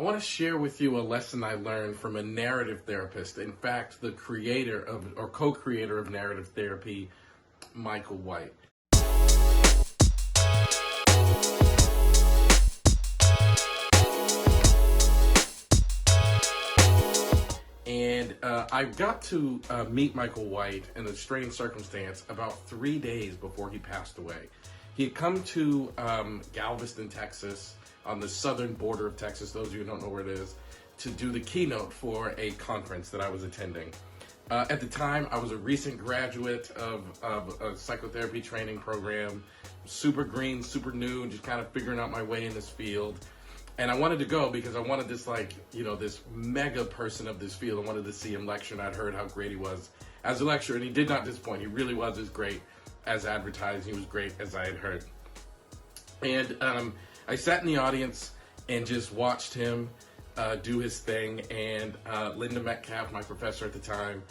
I want to share with you a lesson I learned from a narrative therapist. In fact, the creator of, or co-creator of narrative therapy, Michael White. And I got to meet Michael White in a strange circumstance about 3 days before he passed away. He had come to Galveston, Texas, on the southern border of Texas, those of you who don't know where it is, to do the keynote for a conference that I was attending. At the time, I was a recent graduate of a psychotherapy training program, super green, super new, just kind of figuring out my way in this field. And I wanted to go because I wanted this, this mega person of this field. I wanted to see him lecture, and I'd heard how great he was as a lecturer, and he did not disappoint. He really was as great as advertised. He was great as I had heard. And I sat in the audience and just watched him do his thing. And Linda Metcalf, my professor at the time,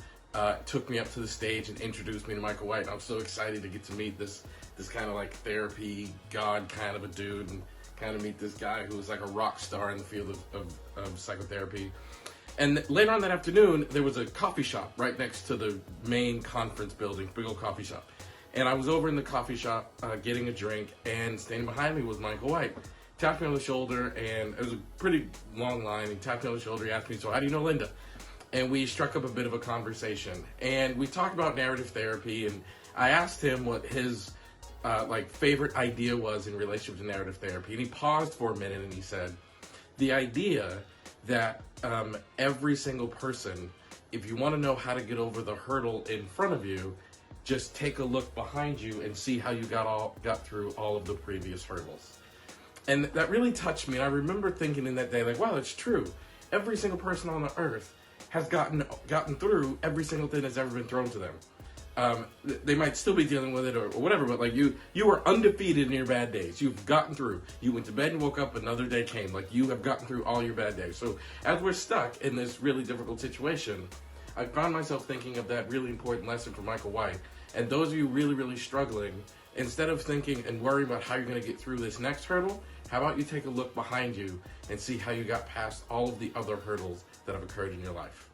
took me up to the stage and introduced me to Michael White. And I'm so excited to get to meet this kind of like therapy god kind of a dude, and kind of meet this guy who was like a rock star in the field of psychotherapy. And later on that afternoon, there was a coffee shop right next to the main conference building, big old coffee shop. And I was over in the coffee shop getting a drink, and standing behind me was Michael White. Tapped me on the shoulder, and it was a pretty long line. He tapped me on the shoulder, he asked me, "So how do you know Linda?" And we struck up a bit of a conversation. And we talked about narrative therapy, and I asked him what his favorite idea was in relationship to narrative therapy. And he paused for a minute and he said, the idea that every single person, if you want to know how to get over the hurdle in front of you, just take a look behind you and see how you got through all of the previous hurdles. And that really touched me. And I remember thinking in that day, like, wow, it's true. Every single person on the earth has gotten through every single thing that's ever been thrown to them. They might still be dealing with it or whatever, but like you are undefeated in your bad days. You've gotten through. You went to bed and woke up, another day came. Like, you have gotten through all your bad days. So as we're stuck in this really difficult situation, I found myself thinking of that really important lesson from Michael White. And those of you really, really struggling, instead of thinking and worrying about how you're going to get through this next hurdle, how about you take a look behind you and see how you got past all of the other hurdles that have occurred in your life.